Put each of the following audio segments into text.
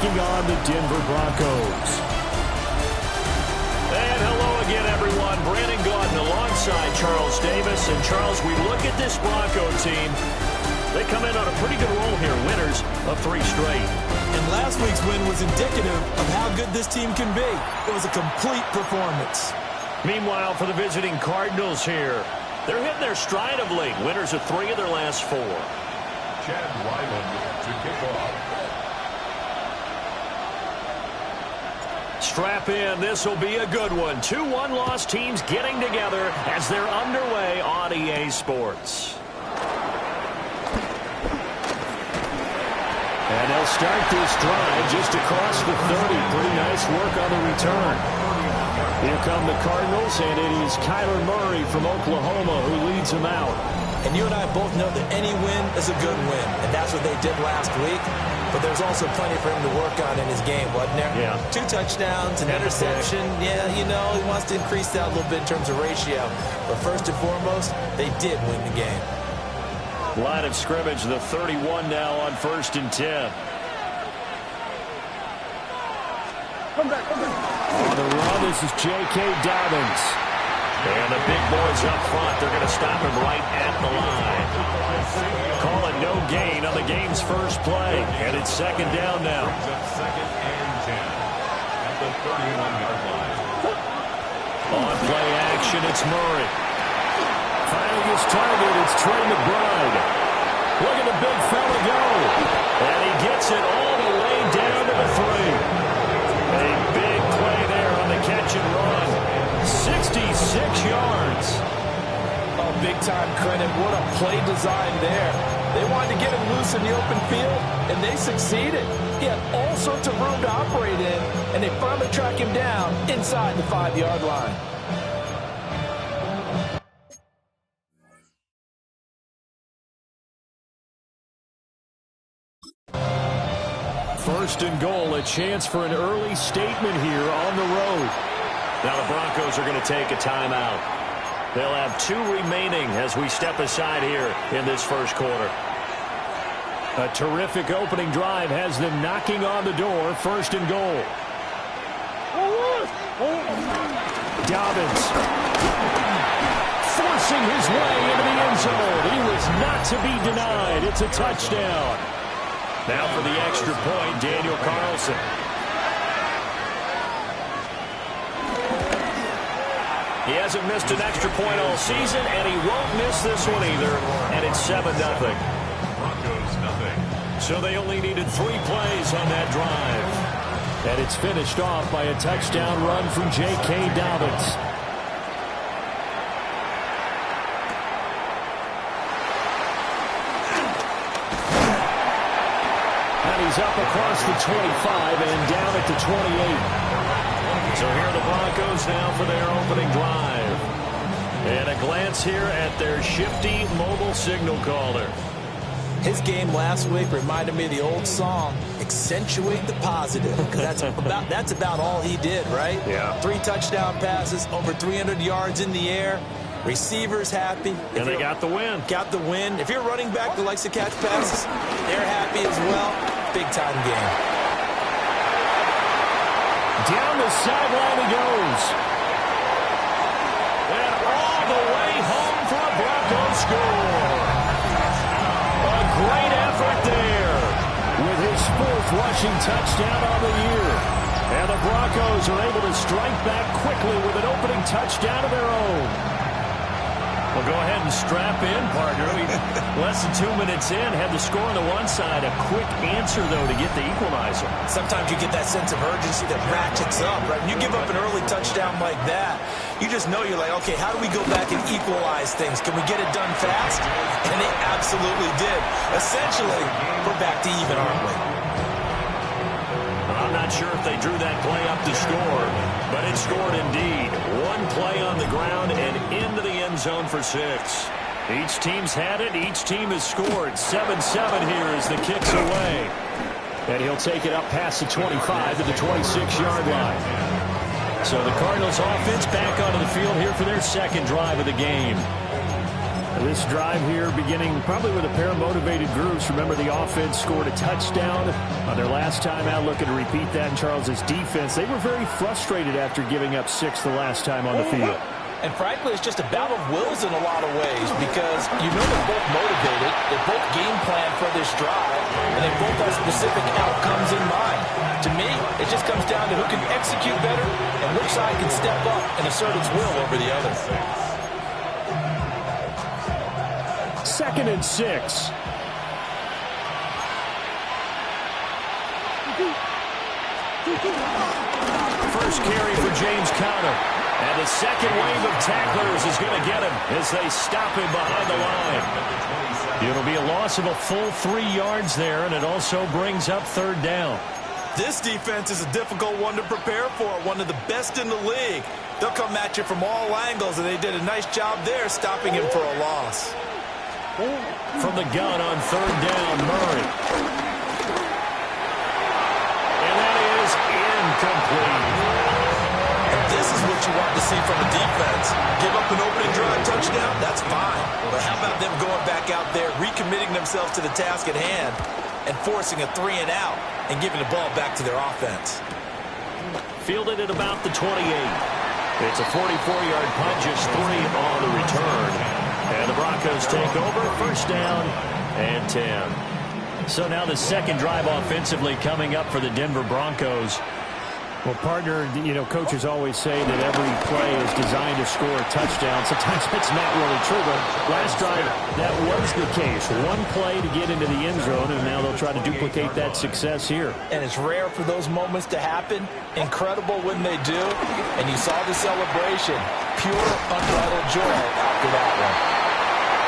taking on the Denver Broncos. And hello again, everyone. Brandon Gaudin alongside Charles Davis. And, Charles, we look at this Bronco team. They come in on a pretty good roll here, winners of 3 straight. And last week's win was indicative of how good this team can be. It was a complete performance. Meanwhile, for the visiting Cardinals here, they're hitting their stride of late. Winners of 3 of their last 4. Chad Ryland to kick off. Strap in. This will be a good one. 2 one-loss teams getting together as they're underway on EA Sports. And they'll start this drive just across the 30. Pretty nice work on the return. Here come the Cardinals, and it is Kyler Murray from Oklahoma who leads them out. And you and I both know that any win is a good win, and that's what they did last week. But there's also plenty for him to work on in his game, wasn't there? Yeah. 2 touchdowns, an interception. Yeah, you know, he wants to increase that a little bit in terms of ratio. But first and foremost, they did win the game. Line of scrimmage, the 31 now on 1st and 10. On the run, this is J.K. Dobbins. And the big boys up front, they're going to stop him right at the line. Call it no gain on the game's first play. And it's 2nd down now. Second and 10 at the 31-yard line. On play action, it's Murray. Finding his target, it's Trey McBride. Look at the big fella go. And he gets it all the way down to the 3. A big play there on the catch and run. 66 yards. Oh, big-time credit. What a play design there. They wanted to get him loose in the open field, and they succeeded. He had all sorts of room to operate in, and they finally track him down inside the 5-yard line. First and goal, a chance for an early statement here on the road. Now the Broncos are going to take a timeout. They'll have 2 remaining as we step aside here in this first quarter. A terrific opening drive has them knocking on the door. First and goal. Dobbins forcing his way into the end zone. He was not to be denied. It's a touchdown. Now for the extra point, Daniel Carlson. He hasn't missed an extra point all season, and he won't miss this one either. And it's 7-0. Broncos nothing. So they only needed 3 plays on that drive. And it's finished off by a touchdown run from J.K. Dobbins. And he's up across the 25 and down at the 28. So here are the Broncos now for their opening drive. And a glance here at their shifty mobile signal caller. His game last week reminded me of the old song, Accentuate the Positive. Because that's about all he did, right? Yeah. 3 touchdown passes, over 300 yards in the air. Receivers happy. And they got the win. Got the win. If you're a running back that likes to catch passes, they're happy as well. Big-time game. Down the sideline he goes. And all the way home for a Broncos score. A great effort there. With his 4th rushing touchdown on the year. And the Broncos are able to strike back quickly with an opening touchdown of their own. Well, go ahead and strap in, partner. Less than 2 minutes in, had the score on the one side. A quick answer, though, to get the equalizer. Sometimes you get that sense of urgency that ratchets up, right? When you give up an early touchdown like that, you just know you're like, okay, how do we go back and equalize things? Can we get it done fast? And they absolutely did. Essentially, we're back to even, aren't we? I'm not sure if they drew that play up to score, but it scored indeed. 1 play on the ground and into the end zone for 6. Each team's had it. Each team has scored. 7-7 here as the kick's away. And he'll take it up past the 25 to the 26-yard line. So the Cardinals offense back onto the field here for their 2nd drive of the game. This drive here beginning probably with a pair of motivated groups. Remember, the offense scored a touchdown on their last time out, looking to repeat that in Charles' defense. They were very frustrated after giving up 6 the last time on the field. And frankly, it's just a battle of wills in a lot of ways because you know they're both motivated, they both game plan for this drive, and they both have specific outcomes in mind. To me, it just comes down to who can execute better and which side can step up and assert its will over the other. 2nd and 6. First carry for James Conner. And the second wave of tacklers is going to get him as they stop him behind the line. It'll be a loss of a full 3 yards there, and it also brings up 3rd down. This defense is a difficult one to prepare for, one of the best in the league. They'll come at you from all angles, and they did a nice job there stopping him for a loss. From the gun on 3rd down, Murray. And that is incomplete. This is what you want to see from a defense. Give up an opening drive touchdown, that's fine. But how about them going back out there, recommitting themselves to the task at hand, and forcing a 3-and-out and giving the ball back to their offense? Fielded at about the 28. It's a 44-yard punt, just 3 on the return. And the Broncos take over, 1st down and 10. So now the second drive offensively coming up for the Denver Broncos. Well, partner, you know, coaches always say that every play is designed to score a touchdown. Sometimes it's not really true, but last drive, that was the case. One play to get into the end zone, and now they'll try to duplicate that success here. And it's rare for those moments to happen. Incredible when they do. And you saw the celebration. Pure, unbridled joy after that one.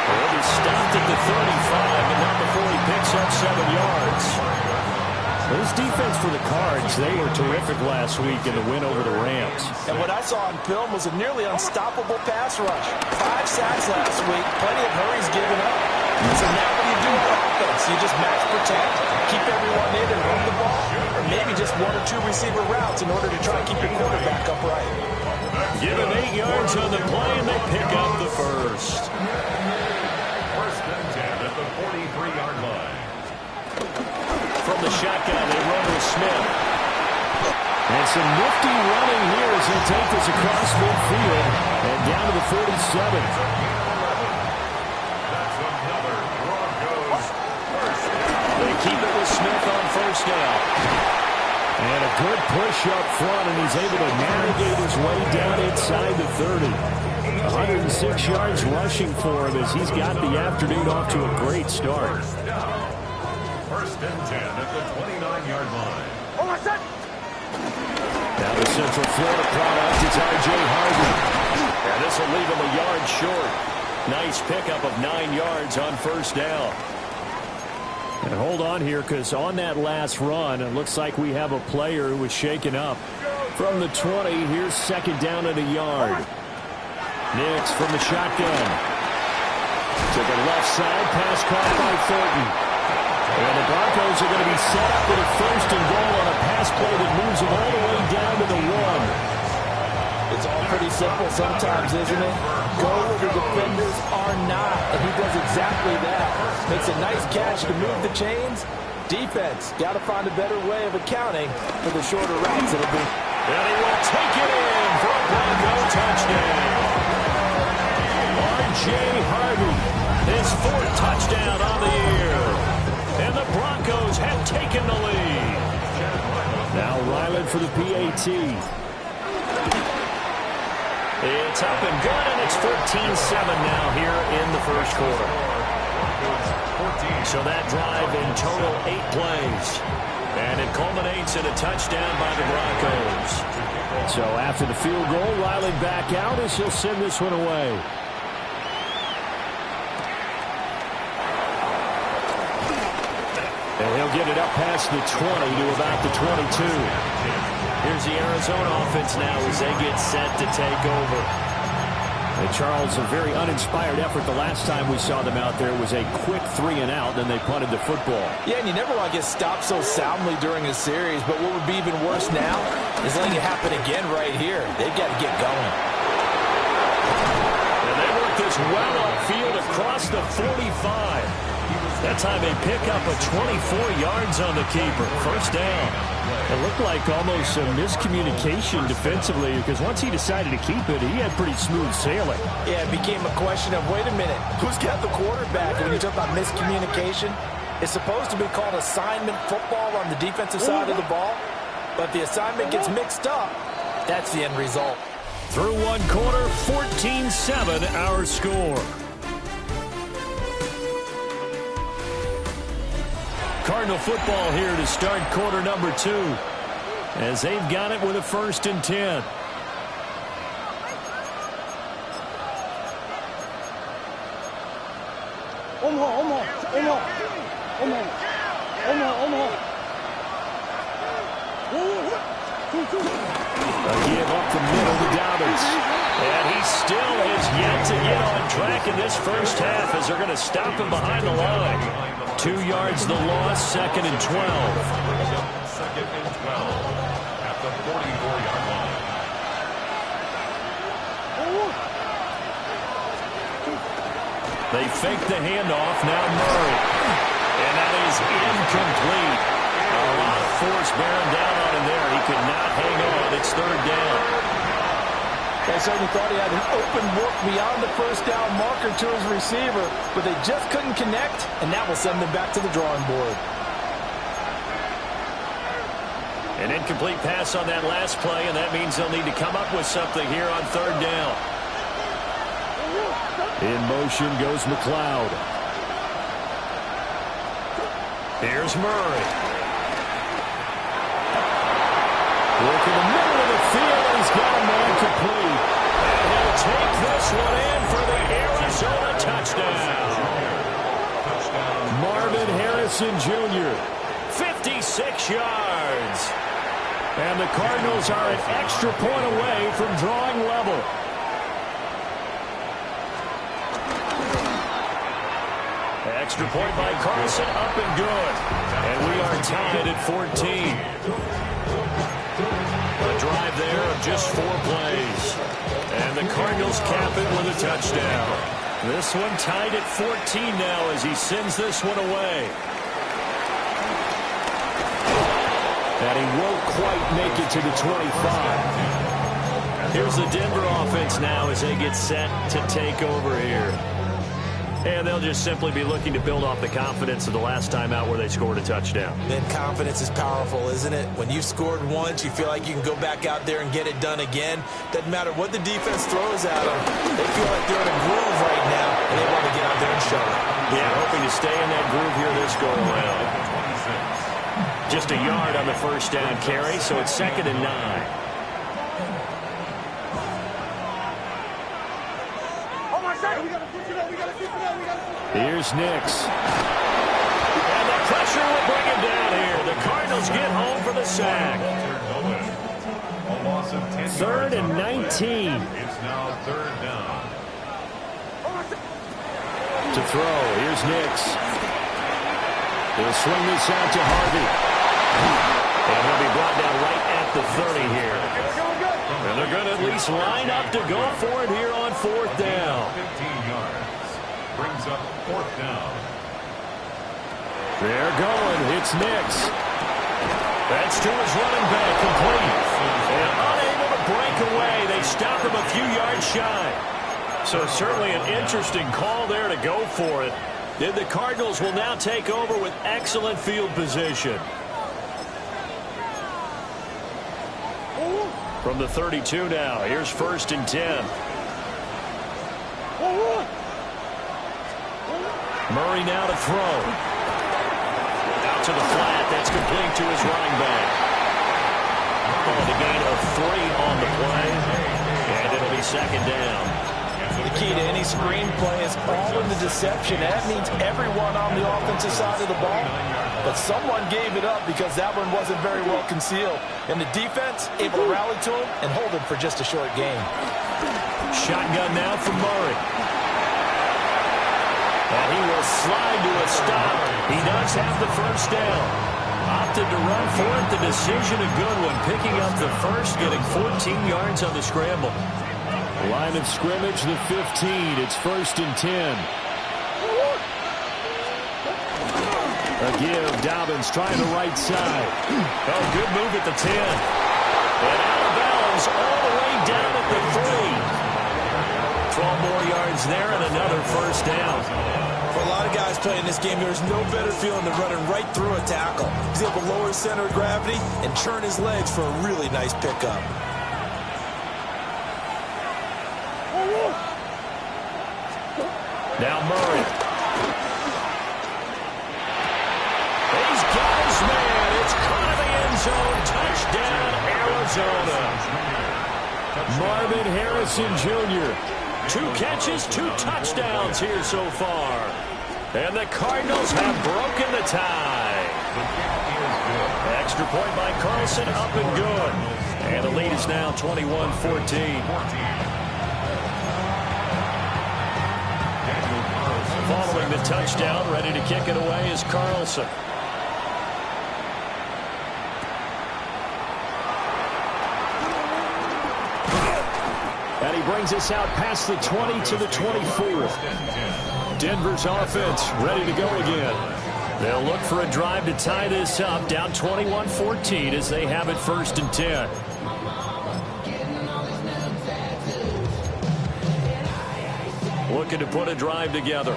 Well, he stopped at the 35, and not before he picks up 7 yards. This defense for the Cards, they were terrific last week in the win over the Rams. And what I saw on film was a nearly unstoppable pass rush. 5 sacks last week, plenty of hurries given up. So now what do you do with offense? You just match protect, keep everyone in and run the ball, or maybe just 1 or 2 receiver routes in order to try to keep your quarterback upright. Give him 8 yards on the play, and they pick up the first. 1st and 10 at the 43-yard line. From the shotgun, they run with Smith. And some nifty running here as he takes us across midfield and down to the 47. That's another Broncos first. They keep it with Smith on 1st down. And a good push up front, and he's able to navigate his way down inside the 30. 106 yards rushing for him as he's got the afternoon off to a great start. 1st and 10 at the 29-yard line. Now the Central Florida product is R.J. Harvey. And this will leave him a yard short. Nice pickup of 9 yards on 1st down. And hold on here, because on that last run, it looks like we have a player who was shaken up. From the 20, here's 2nd down and a yard. Nix from the shotgun. To the left side, pass caught by Thornton. And the Broncos are going to be set up with a 1st and goal on a pass play that moves them all the way down to the 1. It's all pretty simple sometimes, isn't it? Go where the defenders are not, and he does exactly that. Makes a nice catch to move the chains. Defense, got to find a better way of accounting for the shorter routes. It'll be. And he will take it in for a Bronco touchdown. R.J. Harvey, His 4th touchdown on the year. And the Broncos have taken the lead. now Ryland for the PAT. It's up and good, and it's 14-7 now here in the 1st quarter. So that drive in total 8 plays. And it culminates in a touchdown by the Broncos. So after the field goal, Ryland back out as he'll send this one away. And he'll get it up past the 20 to about the 22. Here's the Arizona offense now as they get set to take over. And Charles, a very uninspired effort the last time we saw them out there was a quick 3-and-out, then they punted the football. Yeah, and you never want to get stopped so soundly during a series, but what would be even worse now is letting it happen again right here. They've got to get going. And they work this goes well upfield across the 45. That time they pick up a 24 yards on the keeper. First down. It looked like almost a miscommunication defensively because once he decided to keep it, he had pretty smooth sailing. Yeah, it became a question of, wait a minute, who's got the quarterback? And when you talk about miscommunication, it's supposed to be called assignment football on the defensive side of the ball. But if the assignment gets mixed up, that's the end result. Through one quarter, 14-7 our score. Cardinal football here to start quarter number 2 as they've got it with a 1st and 10. A give up the middle to Dobbins. And he still is yet to get on track in this first half as they're going to stop him behind the line. 2 yards the loss, 2nd and 12. 2nd and 12 at the 44-yard line. They fake the handoff, now Murray. And that is incomplete. A lot of force bearing down on him there. He could not hang on. It's 3rd down. I certainly thought he had an open look beyond the first down marker to his receiver, but they just couldn't connect, and that will send them back to the drawing board. An incomplete pass on that last play, and that means they'll need to come up with something here on 3rd down. In motion goes McLeod. Here's Murray. Look in the middle of the field, and he's got a man complete. And he'll take this one in for the Arizona touchdown. Marvin Harrison Jr. 56 yards. And the Cardinals are an extra point away from drawing level. Extra point by Carson, up and good. And we are tied at 14. A drive there of just 4 plays. And the Cardinals cap it with a touchdown. This one tied at 14 now as he sends this one away. And he won't quite make it to the 25. Here's the Denver offense now as they get set to take over here. And they'll just simply be looking to build off the confidence of the last time out where they scored a touchdown. Then confidence is powerful, isn't it? When you've scored once, you feel like you can go back out there and get it done again. Doesn't matter what the defense throws at them. They feel like they're in a groove right now, and they want to get out there and show it. Yeah, hoping to stay in that groove here this go-around. Just a yard on the first down carry, so it's 2nd and 9. Here's Nix. And the pressure will bring him down here. The Cardinals get home for the sack. 3rd and 19. It's now 3rd down. To throw. Here's Nix. He'll swing this out to Harvey. And he'll be brought down right at the 30 here. And they're going to at least line up to go for it here on 4th down. 15 yards. Brings up 4th down. They're going. It's Nix. That's to his running back, complete. And unable to break away. They stop him a few yards shy. So certainly an interesting call there to go for it. Then the Cardinals will now take over with excellent field position. From the 32 now, here's 1st and 10. Murray now to throw. Out to the flat. That's complete to his running back. Oh, the gain of 3 on the play. And it'll be 2nd down. The key to any screenplay is all in the deception. That means everyone on the offensive side of the ball. But someone gave it up because that one wasn't very well concealed. And the defense able to rally to him and hold him for just a short game. Shotgun now from Murray. And he will slide to a stop. He does have the first down. Opted to run for it. The decision a good one. Picking up the first, getting 14 yards on the scramble. Line of scrimmage, the 15. It's 1st and 10. A give. Dobbins trying the right side. Oh, good move at the 10. And out of bounds all the way down at the 3. 12 more yards there and another 1st down. For a lot of guys playing this game, there's no better feeling than running right through a tackle. He's able to lower his center of gravity and turn his legs for a really nice pickup. Now Murray. He's got his man. It's caught in the end zone. Touchdown, Arizona. Marvin Harrison Jr. 2 catches, 2 touchdowns here so far. And the Cardinals have broken the tie. Extra point by Carlson, up and good. And the lead is now 21-14. Following the touchdown, ready to kick it away is Carlson. And he brings us out past the 20 to the 24. Denver's offense ready to go again. They'll look for a drive to tie this up, down 21-14 as they have it 1st and 10. Looking to put a drive together.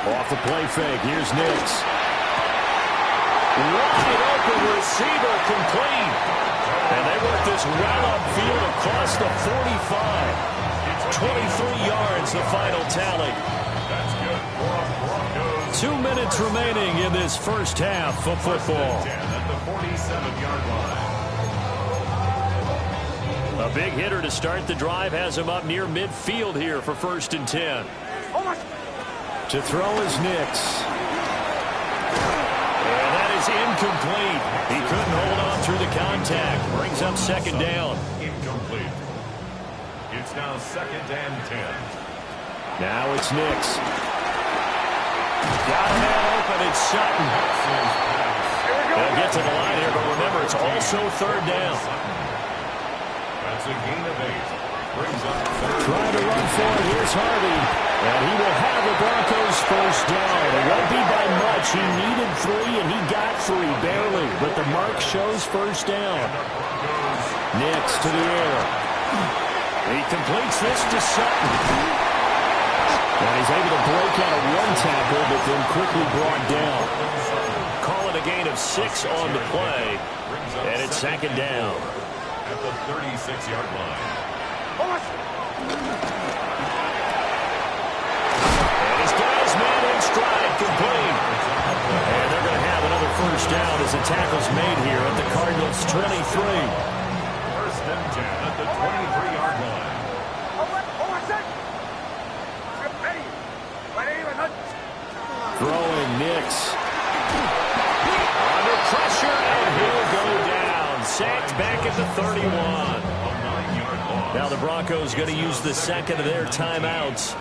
Off the play fake, here's Nix. Wide open receiver, complete. And they work this well upfield across the 45. 23 yards, the final tally. 2 minutes remaining in this first half of football. A big hitter to start the drive has him up near midfield here for 1st and 10. To throw is Nix. And that is incomplete. He couldn't hold on through the contact. Brings up 2nd down. Incomplete. It's now 2nd and 10. Now it's Nix. Got a man open. It's Sutton. They'll get to the line here, but remember, it's also 3rd down. That's a gain of 8. Brings up 3rd. Trying to run for it. Here's Harvey. And he will have the Broncos 1st down. It won't be by much. He needed 3, and he got 3, barely. But the mark shows 1st down. Nix to the air. He completes this to Sutton. And he's able to break out of 1 tackle, but then quickly brought down. Call it a gain of 6 on the play. And it's 2nd down. At the 36-yard line. And he's got his man in stride, complete. And they're going to have another 1st down as the tackle's made here at the Cardinals' 23. 1st and 10 at the 23-yard line. Throwing Nix. Under pressure, and he'll go down. Sacked back at the 31. Now the Broncos going to use the 2nd of their timeouts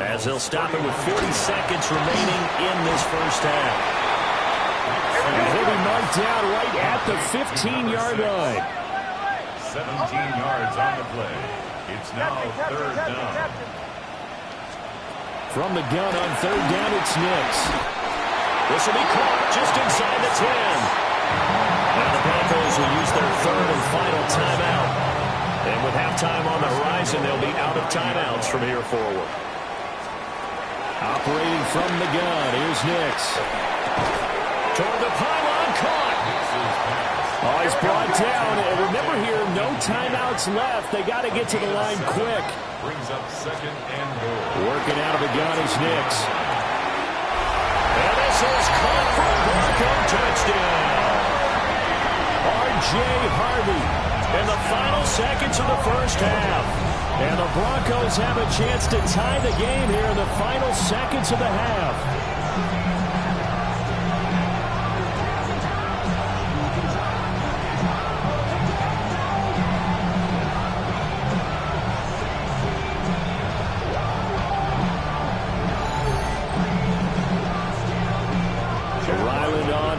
as they'll stop it with 40 seconds remaining in this first half. And he'll be marked down right at the 15-yard line. 17 yards on the play. It's now 3rd down. From the gun on 3rd down, it's Nix. This will be caught just inside the 10. Now the Broncos will use their 3rd and final timeout. And with halftime on the horizon, they'll be out of timeouts from here forward. Operating from the gun, here's Nix. Toward the pylon, caught. Oh, he's brought down. And remember here, no timeouts left. They got to get to the line quick. Brings up 2nd and goal. Working out of the gun is Nix. And this is caught for a Bronco touchdown. R.J. Harvey In the final seconds of the first half. And the Broncos have a chance to tie the game here in the final seconds of the half.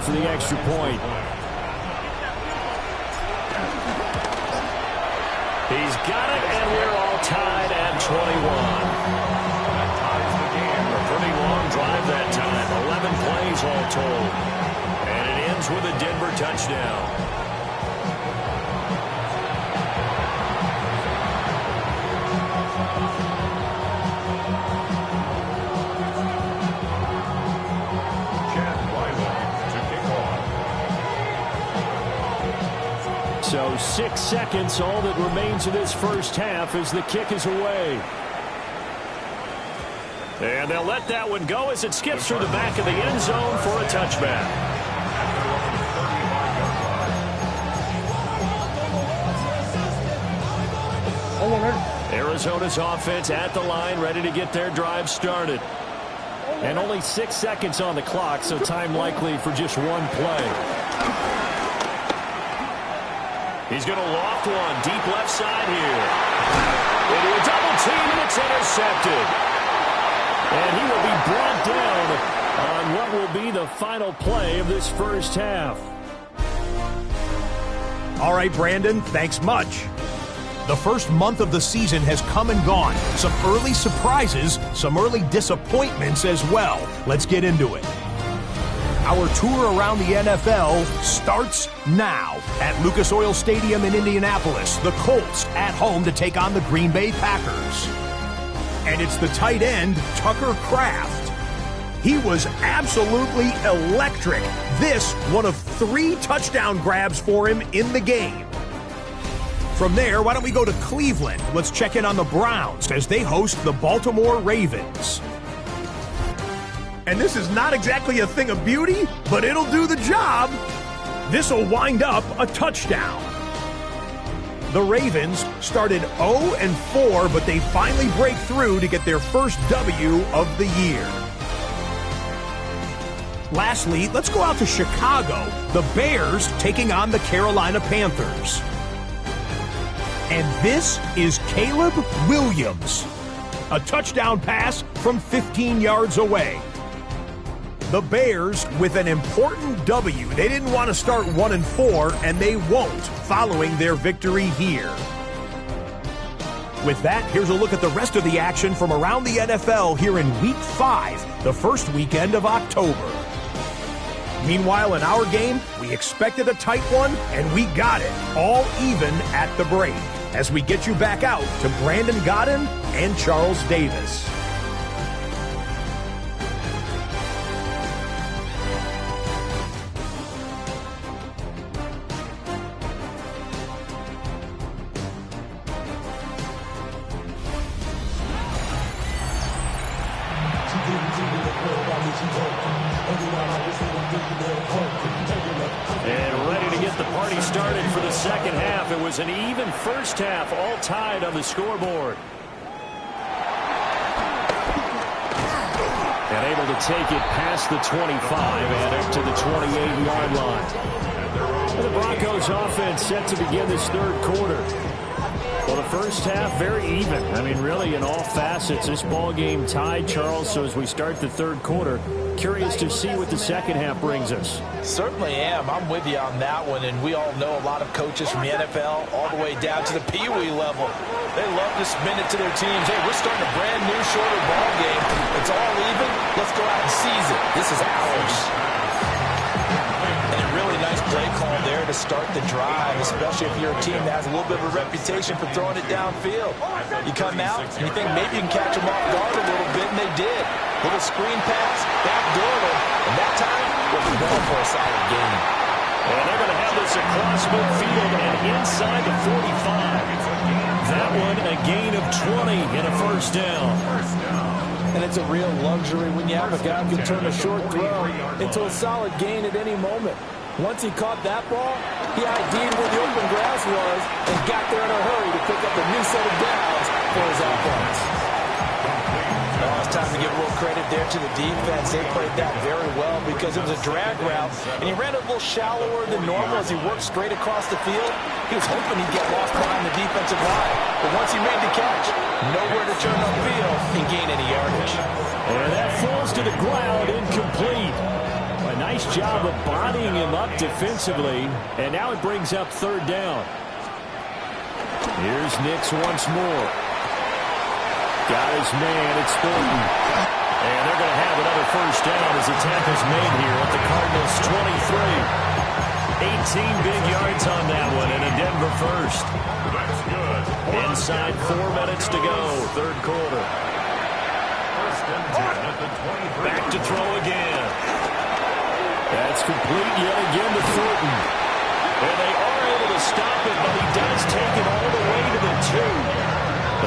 For the extra point. got it, and we're all tied at 21. That ties the game. A pretty long drive that time. 11 plays all told. And it ends with a Denver touchdown. So 6 seconds, all that remains of this first half as the kick is away. And they'll let that one go as it skips through the back of the end zone for a touchback. Arizona's offense at the line, ready to get their drive started. And only 6 seconds on the clock, so time likely for just one play. He's going to loft one deep left side here. Into a double team, and it's intercepted. And he will be brought down on what will be the final play of this first half. All right, Brandon, thanks much. The first month of the season has come and gone. Some early surprises, some early disappointments as well. Let's get into it. Our tour around the NFL starts now. At Lucas Oil Stadium in Indianapolis, the Colts at home to take on the Green Bay Packers. And it's the tight end, Tucker Kraft. He was absolutely electric. This, one of 3 touchdown grabs for him in the game. From there, why don't we go to Cleveland? Let's check in on the Browns as they host the Baltimore Ravens. And this is not exactly a thing of beauty, but it'll do the job. This will wind up a touchdown. The Ravens started 0-4, but they finally break through to get their first W of the year. Lastly, let's go out to Chicago. The Bears taking on the Carolina Panthers. And this is Caleb Williams. A touchdown pass from 15 yards away. The Bears with an important W. They didn't want to start 1-4, and they won't following their victory here. With that, here's a look at the rest of the action from around the NFL here in Week 5, the first weekend of October. Meanwhile, in our game, we expected a tight one, and we got it, all even at the break, as we get you back out to Brandon Godden and Charles Davis. And ready to get the party started for the second half. It was an even first half, all tied on the scoreboard. And able to take it past the 25 and up to the 28-yard line. And the Broncos offense set to begin this third quarter. Well, the first half, very even. I mean, really, in all facets, this ball game tied, Charles. So as we start the third quarter, curious to see what the second half brings us. Certainly am. I'm with you on that one. And we all know a lot of coaches from the NFL all the way down to the Pee Wee level. They love to spin it to their teams. Hey, we're starting a brand new, shorter ball game. It's all even. Let's go out and seize it. This is ours. And a really nice play call there to start the drive, especially if you're a team that has a little bit of a reputation for throwing it downfield. You come out and you think maybe you can catch them off guard a little bit, and they did. Little screen pass, backdoor them, and that time we're going for a solid gain. And they're going to have this across midfield and inside the 45. That one a gain of 20 and a first down. And it's a real luxury when you have a guy who can turn a short throw into a solid gain at any moment. Once he caught that ball, he ID'd where the open grass was and got there in a hurry to pick up a new set of downs for his offense. Oh, it's time to give a little credit there to the defense. They played that very well because it was a drag route, and he ran a little shallower than normal as he worked straight across the field. He was hoping he'd get lost behind the defensive line, but once he made the catch, nowhere to turn upfield and gain any yardage. And that falls to the ground, incomplete. A nice job of bodying him up defensively, and now it brings up third down. Here's Nix once more. Got his man. It's Thornton. And they're going to have another first down as the tackle's made here at the Cardinals' 23. 18 big yards on that one, and a Denver first. That's good. Inside 4 minutes to go, third quarter. First and 10 at the 23. Back to throw again. That's complete yet again to Thornton. And they are able to stop it, but he does take it all the way to the 2.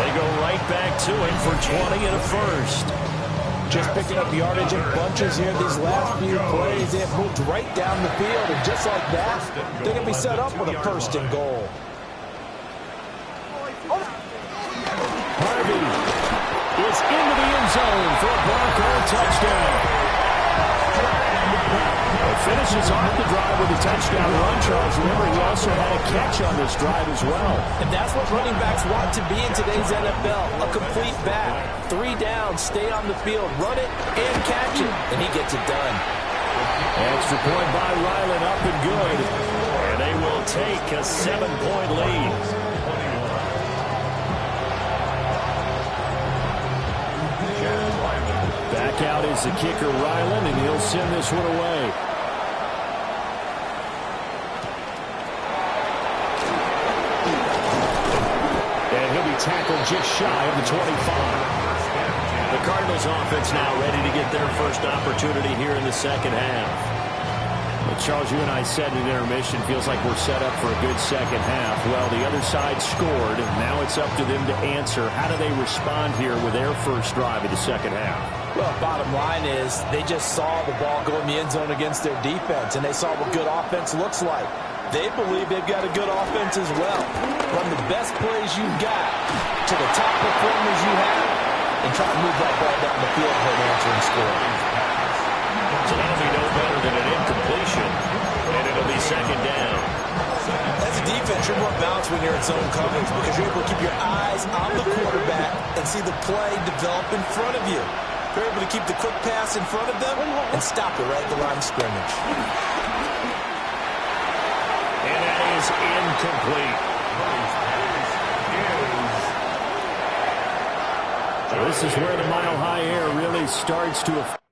They go right back to him for 20 and a first. Just picking up yardage in bunches here these last few plays. They have moved right down the field, and just like that, they're going to be set up with a first and goal. Harvey is into the end zone for a Bronco touchdown. Finishes off the drive with a touchdown run, Charles. Remember, he also had a catch on this drive as well. And that's what running backs want to be in today's NFL, a complete back. 3 down, stay on the field, run it, and catch it, and he gets it done. Extra point by Ryland, up and good. And they will take a 7-point lead. Back out is the kicker, Ryland, and he'll send this one away. Tackled just shy of the 25. The Cardinals offense now ready to get their first opportunity here in the second half. Well, Charles, you and I said in intermission, feels like we're set up for a good second half. Well, the other side scored, and now it's up to them to answer. How do they respond here with their first drive of the second half? Well, bottom line is they just saw the ball go in the end zone against their defense, and they saw what good offense looks like. They believe they've got a good offense as well. Run the best plays you've got to the top performers you have and try to move that ball down the field for an answering score. So that'll be no better than an incompletion, and it'll be second down. As a defense, you're more balanced when you're in zone coverage because you're able to keep your eyes on the quarterback and see the play develop in front of you. You're able to keep the quick pass in front of them and stop it right at the line of scrimmage. And that is incomplete. This is where the mile-high air really starts to affect.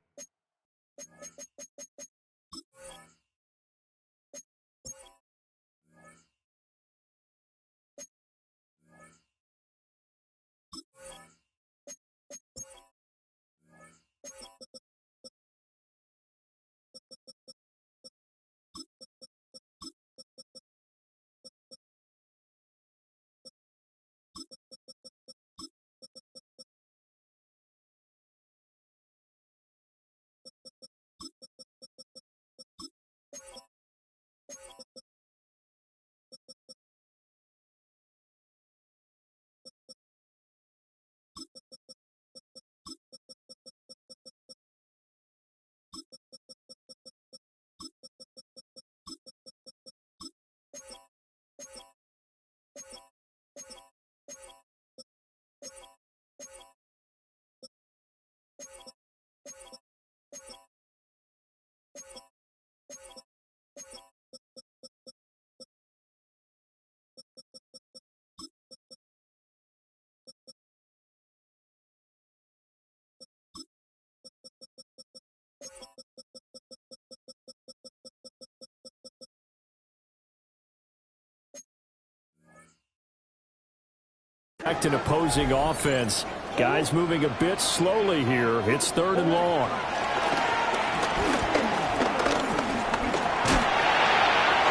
An opposing offense. Guys moving a bit slowly here. It's third and long.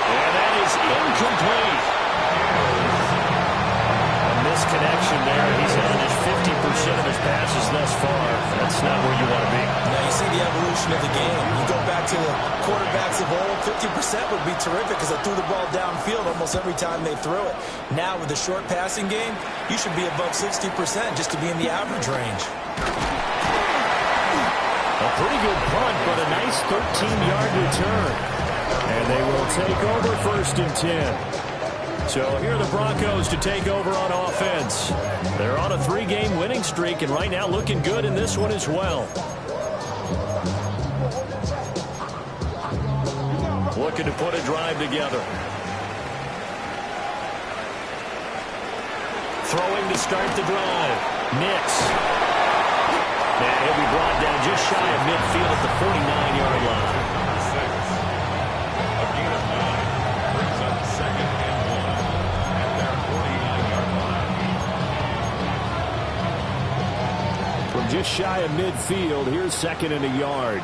And that is incomplete. A misconnection there. He's had just 50% of his passes thus far. That's not where you want to be. Now you see the evolution of the game. You go back to the quarterbacks of old, 50% would be terrific because they threw the ball downfield almost every time they threw it. Now with the short passing game, you should be above 60% just to be in the average range. A pretty good punt, but a nice 13-yard return. And they will take over first and 10. So here are the Broncos to take over on offense. They're on a 3-game winning streak, and right now looking good in this one as well. Looking to put a drive together. throwing to start the drive. Nix. And he'll be brought down just shy of midfield at the 49-yard line. 6. A gain of 9 brings up 2nd and 1 at their 49-yard line. From just shy of midfield, here's 2nd and a yard.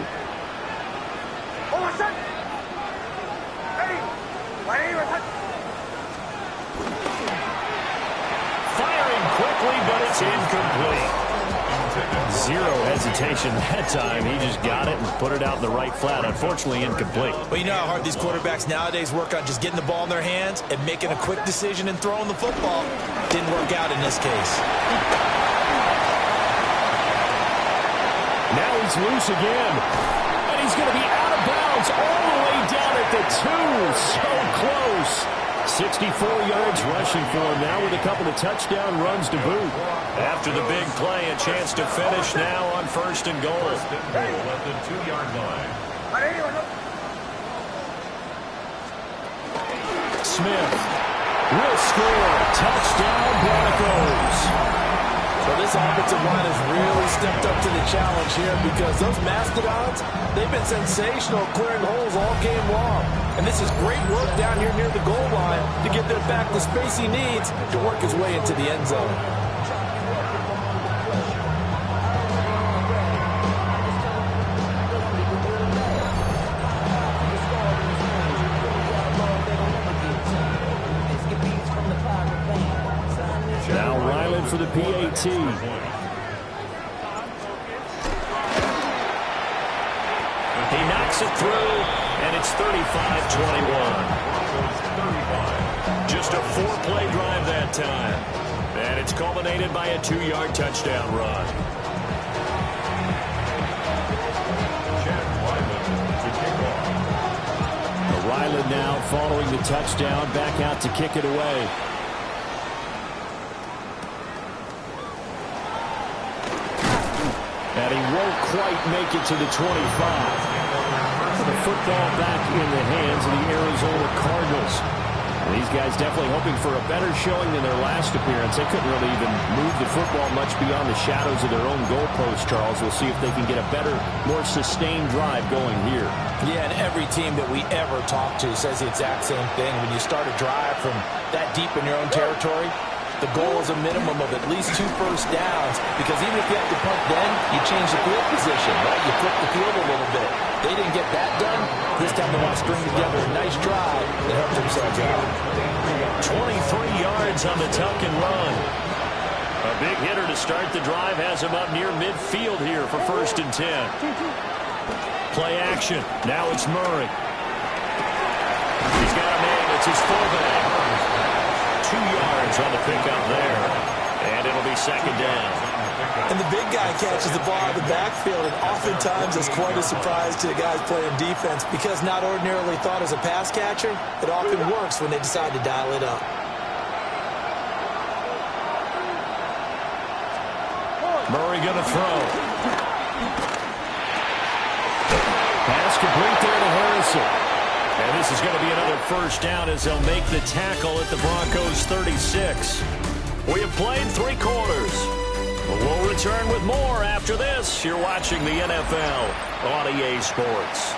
Firing quickly, but it's incomplete. Zero hesitation that time. He just got it and put it out in the right flat. Unfortunately, incomplete. Well, you know how hard these quarterbacks nowadays work on just getting the ball in their hands and making a quick decision and throwing the football. Didn't work out in this case. Now he's loose again. And he's going to be out of bounds all the way down at the 2. So close. 64 yards rushing for him now with a couple of touchdown runs to boot. After the big play, a chance to finish now on 1st and goal. At the 2-yard line. Smith will score. Touchdown, Broncos. So this offensive line has really stepped up to the challenge here because those Mastodons, they've been sensational clearing holes all game long. And this is great work down here near the goal line to get their back the space he needs to work his way into the end zone. Now Ryland for the PAT. He knocks it through, and it's 35-21. Just a 4-play drive that time. And it's culminated by a 2-yard touchdown run. Ryland now following the touchdown, back out to kick it away. And he won't quite make it to the 25. The football back in the hands of the Arizona Cardinals. And these guys definitely hoping for a better showing than their last appearance. They couldn't really even move the football much beyond the shadows of their own goalpost, Charles. We'll see if they can get a better, more sustained drive going here. Yeah, and every team that we ever talk to says the exact same thing. When you start a drive from that deep in your own territory, the goal is a minimum of at least 2 first downs, because even if you have to punt then, you change the field position, right? You flip the field a little bit. They didn't get that done. This time they want to string together a nice drive that helped themselves out. 23 yards on the tuck and run. A big hitter to start the drive has him up near midfield here for 1st and 10. Play action. Now it's Murray. He's got a man. It's his fullback. 2 yards on the pickup there. And it'll be 2nd down. And the big guy catches the ball out of the backfield, and oftentimes it's quite a surprise to the guys playing defense, because not ordinarily thought as a pass catcher, it often works when they decide to dial it up. Murray going to throw. Pass complete there to Harrison. And this is going to be another 1st down as they'll make the tackle at the Broncos 36. We have played 3 quarters. We'll return with more after this. You're watching the NFL on EA Sports.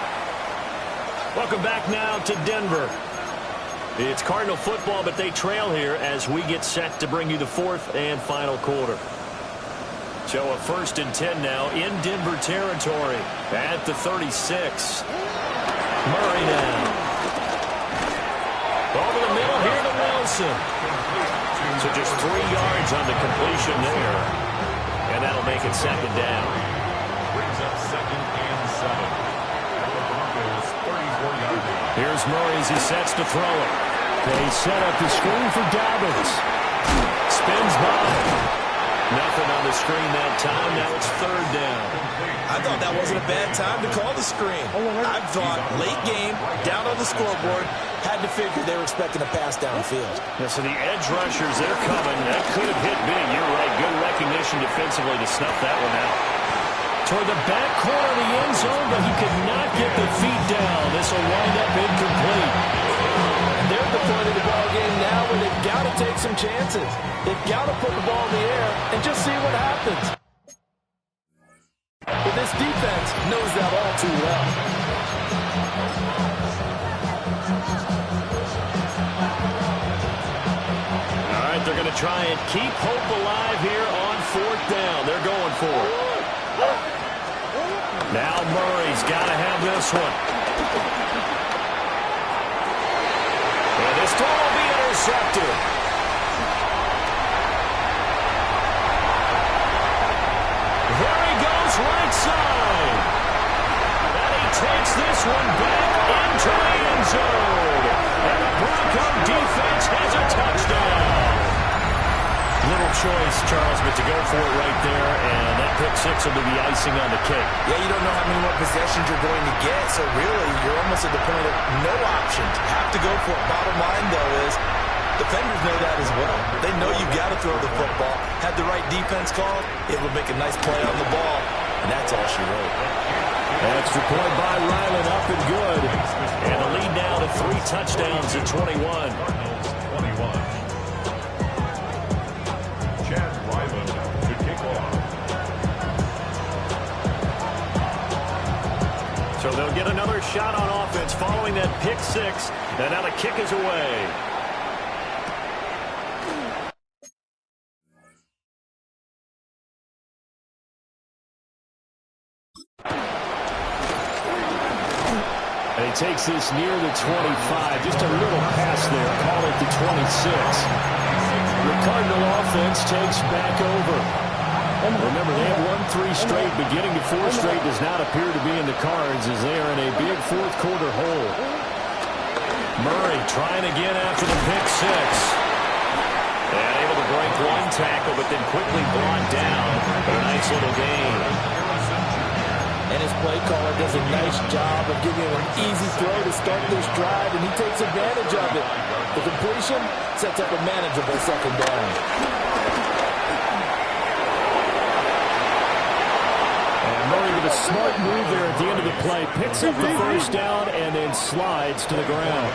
Welcome back now to Denver. It's Cardinal football, but they trail here as we get set to bring you the 4th and final quarter. So a 1st and 10 now in Denver territory at the 36. Murray now. Over the middle here to Wilson. So just 3 yards on the completion there. And that'll make it 2nd down. Brings up 2nd and 7. At the Broncos 34-yard line. Here's Murray as he sets to throw it. They set up the screen for Dobbins. Spins by. Nothing on the screen that time. Now it's 3rd down. I thought that wasn't a bad time to call the screen. I thought late game, down on the scoreboard, had to figure they were expecting a pass downfield. Yeah, so the edge rushers, they're coming. That could have hit big. You're right. Good recognition defensively to snuff that one out. Toward the back corner of the end zone, but he could not get the feet down. This will wind up incomplete. And they're at the point of the ball game now where they've got to to take some chances. They've got to put the ball in the air and just see what happens. But this defense knows that all too well. All right, they're going to try and keep hope alive here on 4th down. They're going for it. Now Murray's got to have this one. And this throw will be intercepted. There he goes, right side. And he takes this one back into the end zone. And the Bronco defense has a touchdown. Little choice, Charles, but to go for it right there, and that pick six will be the icing on the cake. Yeah, you don't know how many more possessions you're going to get, so really you're almost at the point of no options. Have to go for it. Bottom line, though, is defenders know that as well. They know you've got to throw the football. Had the right defense call, it would make a nice play on the ball, and that's all she wrote. Extra point by Ryland, up and good. And the lead now to 3 touchdowns at 21. Cardinals 21. Chad Ryland to kick off. So they'll get another shot on offense following that pick six. And now the kick is away. And he takes this near the 25. Just a little pass there. Call it the 26. The Cardinal offense takes back over. And remember, they have won 3 straight. Beginning to 4 straight does not appear to be in the cards as they are in a big 4th quarter hole. Murray trying again after the pick six. And able to break one tackle, but then quickly brought down. But a nice little gain. And his play caller does a nice job of giving him an easy throw to start this drive, and he takes advantage of it. The completion sets up a manageable 2nd down. And Murray with a smart move there at the end of the play. Picks up the 1st down and then slides to the ground.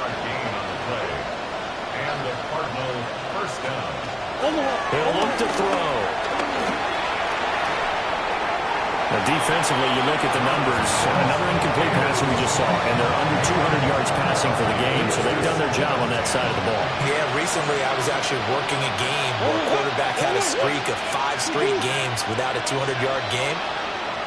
And the Cardinal 1st down. He'll look to throw. Now defensively, you look at the numbers. Another incomplete pass we just saw, and they're under 200 yards passing for the game, so they've done their job on that side of the ball. Yeah, recently I was actually working a game where a quarterback had a streak of 5 straight games without a 200-yard game,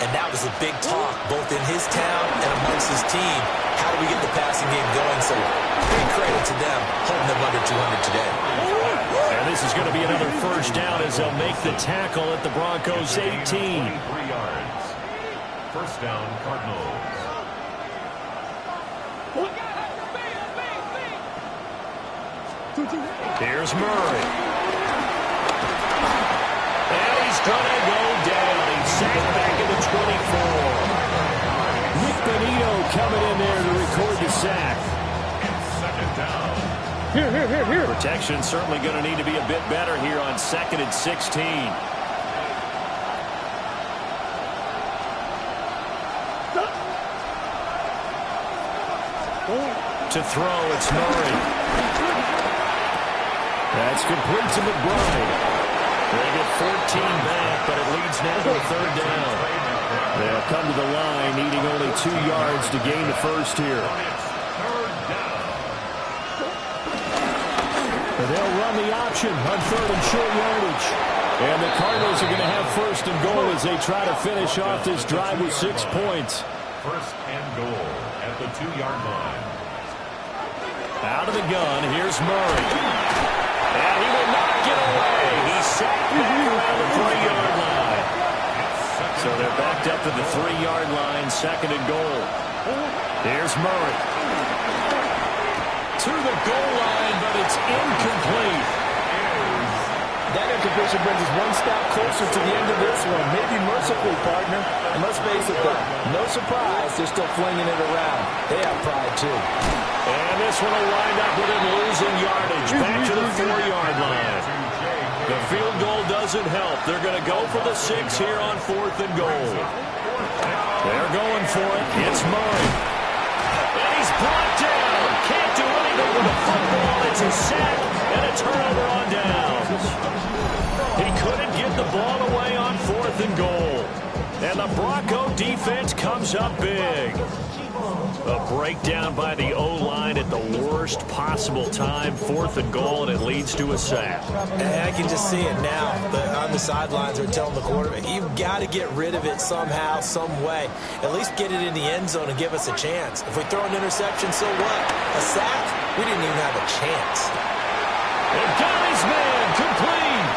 and that was a big talk both in his town and amongst his team. How do we get the passing game going? So big credit to them holding them under 200 today. And this is going to be another 1st down as they'll make the tackle at the Broncos 18. 23 yards. 1st down, Cardinals. Here's Murray. And he's going to go down. He's sacked back at the 24. Nick Benito coming in there to record the sack. 2nd down. Here. Protection certainly going to need to be a bit better here on 2nd and 16. To throw, it's Murray. That's complete to McBride. They get 14 back, but it leads now to a 3rd down. They'll come to the line, needing only 2 yards to gain the 1st here. They'll run the option on 3rd and short yardage. And the Cardinals are going to have 1st and goal as they try to finish off this drive with 6 points. 1st and goal at the 2-yard line. Out of the gun, here's Murray. And he will not get away. He's sacked back around the 3-yard line. So they're backed up to the 3-yard line, 2nd and goal. Here's Murray. To the goal line, but it's incomplete. That incompletion brings us one step closer to the end of this one. Maybe mercifully, partner. And let's face it, though, no surprise, they're still flinging it around. They have pride, too. And this one will wind up with him losing yardage. Back to the 4-yard line. The field goal doesn't help. They're going to go for the 6 here on 4th and goal. They're going for it. It's Murray. And he's brought down. Can't do anything with the football. It's a sack and a turnover on ball away on 4th and goal. And the Bronco defense comes up big. A breakdown by the O-line at the worst possible time. 4th and goal, and it leads to a sack. And I can just see it now. On the sidelines, they're telling the quarterback, you've got to get rid of it somehow, some way. At least get it in the end zone and give us a chance. If we throw an interception, so what? A sack? We didn't even have a chance. And got his man complete.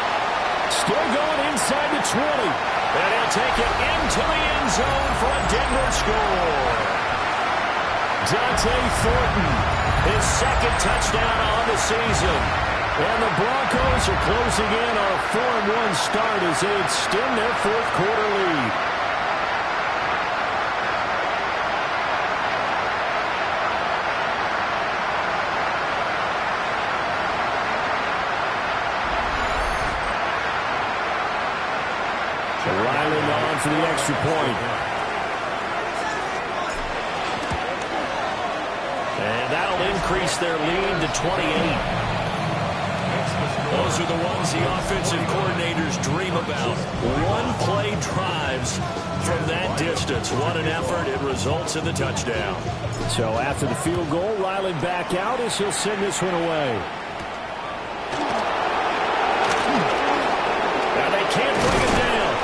Still going inside the 20. And he'll take it into the end zone for a Denver score. Dante Thornton, his second touchdown on the season. And the Broncos are closing in on a 4-1 start as they extend their 4th quarter lead. So Riley on for the extra point. And that'll increase their lead to 28. Those are the ones the offensive coordinators dream about. One-play drives from that distance. What an effort. It results in the touchdown. So after the field goal, Riley back out as he'll send this one away. And they can't bring it down.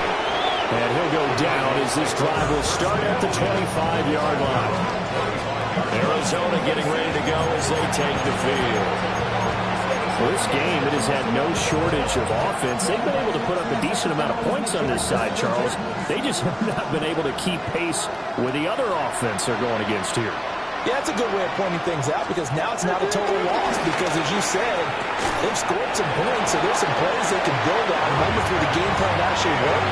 And he'll go down as this drive will start at the 25-yard line. Arizona getting ready to go as they take the field. Well, this game, it has had no shortage of offense. They've been able to put up a decent amount of points on this side, Charles. They just have not been able to keep pace with the other offense they're going against here. Yeah, that's a good way of pointing things out because now it's not a total loss because, as you said, they've scored some points, so there's some plays they can build on, moments where the game plan actually worked.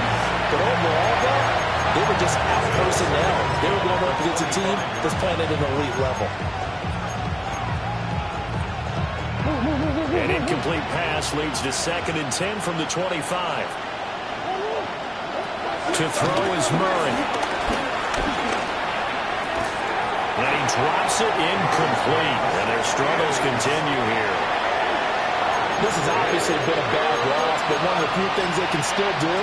But overall, though, they were just out-personnel. They were going up against a team that's playing at an elite level. An incomplete pass leads to 2nd and 10 from the 25. To throw is Murray. And he drops it incomplete. And their struggles continue here. This has obviously been a bad loss, but one of the few things they can still do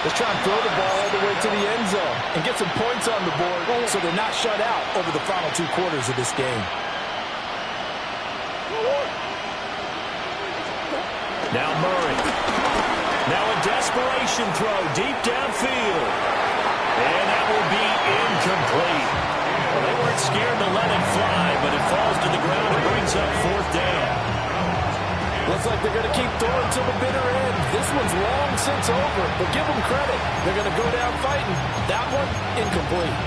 is try and throw the ball all the way to the end zone and get some points on the board so they're not shut out over the final 2 quarters of this game. Now Murray. Now a desperation throw deep downfield. And that will be incomplete. Well, they weren't scared to let it fly, but it falls to the ground and brings up 4th down. Looks like they're going to keep throwing to the bitter end. This one's long since over, but give them credit. They're going to go down fighting. That one, incomplete.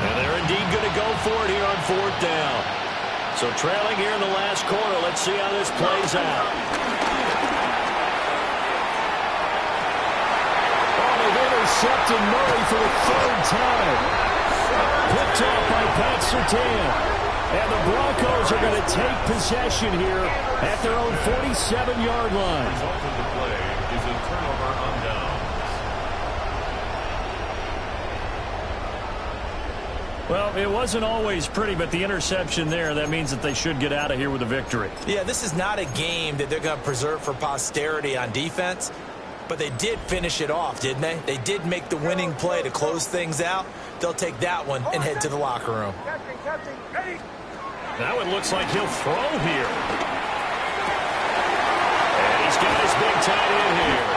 And they're indeed going to go for it here on 4th down. So trailing here in the last quarter. Let's see how this plays out. Oh, they've intercepted Murray for the 3rd time. Picked off by Pat Surtain. And the Broncos are going to take possession here at their own 47-yard line. The result of the play is a turnover on downs. Well, it wasn't always pretty, but the interception there, that means that they should get out of here with a victory. Yeah, this is not a game that they're going to preserve for posterity on defense, but they did finish it off, didn't they? They did make the winning play to close things out. They'll take that one and head to the locker room. Now it looks like he'll throw here. And he's got his big tight end here.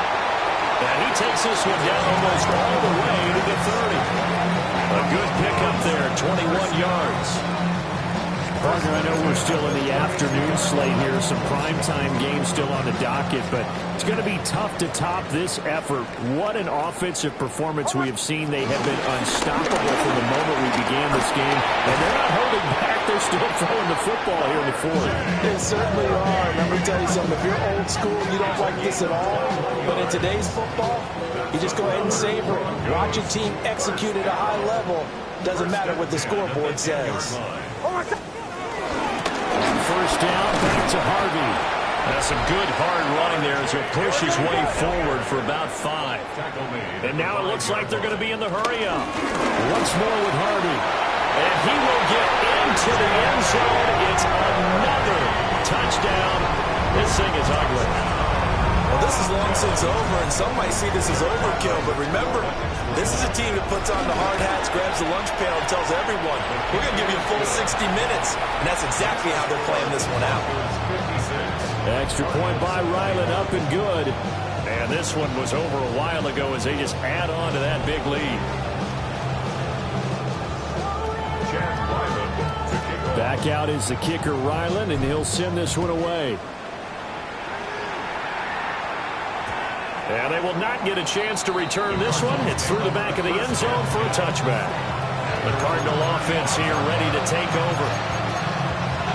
And he takes this one down almost all the way to the 30. A good pickup there, 21 yards. Partner, I know we're still in the afternoon slate here, some primetime games still on the docket, but it's going to be tough to top this effort. What an offensive performance we have seen. They have been unstoppable from the moment we began this game, and they're not holding back. They're still throwing the football here in the 4th. They certainly are. And let me tell you something. If you're old school, you don't like this at all. But in today's football, you just go ahead and savor it. Watch your team execute at a high level. Doesn't matter what the scoreboard says. First down, back to Harvey. That's some good hard running there as he'll push his way forward for about 5. And now it looks like they're going to be in the hurry-up. Once more with Harvey. And he will get into the end zone. It's another touchdown This thing is ugly. Well, this is long since over, and some might see this as overkill. But remember, this is a team that puts on the hard hats, grabs the lunch pail, and tells everyone, we're going to give you a full 60 minutes. And that's exactly how they're playing this one out. Extra point by Ryland, up and good. And this one was over a while ago as they just add on to that big lead. Back out is the kicker, Ryland, and he'll send this one away. And they will not get a chance to return this one. It's through the back of the end zone for a touchback. The Cardinal offense here ready to take over.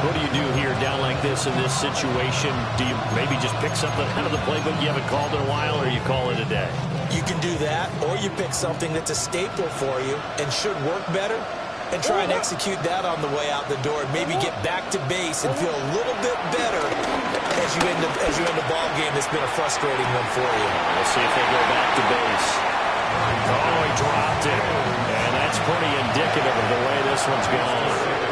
What do you do here down like this in this situation? Do you maybe just pick something out of the playbook you haven't called in a while, or you call it a day? You can do that, or you pick something that's a staple for you and should work better, and try and execute that on the way out the door. Maybe get back to base and feel a little bit better as you end a ball game that's been a frustrating one for you. We'll see if they go back to base. Oh, he dropped it. And that's pretty indicative of the way this one's gone.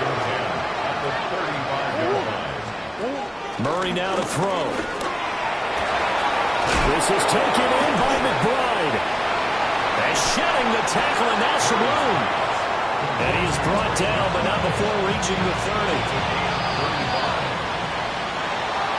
Murray now to throw. This is taken in by McBride. And shedding the tackle, and now some room. And he's brought down, but not before reaching the 30.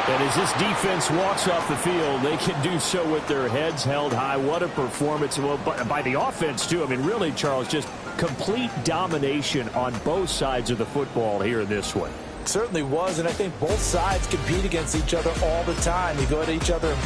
And as this defense walks off the field, they can do so with their heads held high. What a performance. Well, by the offense, too. I mean, really, Charles, just complete domination on both sides of the football here in this one. Certainly was, and I think both sides compete against each other all the time. You go at each other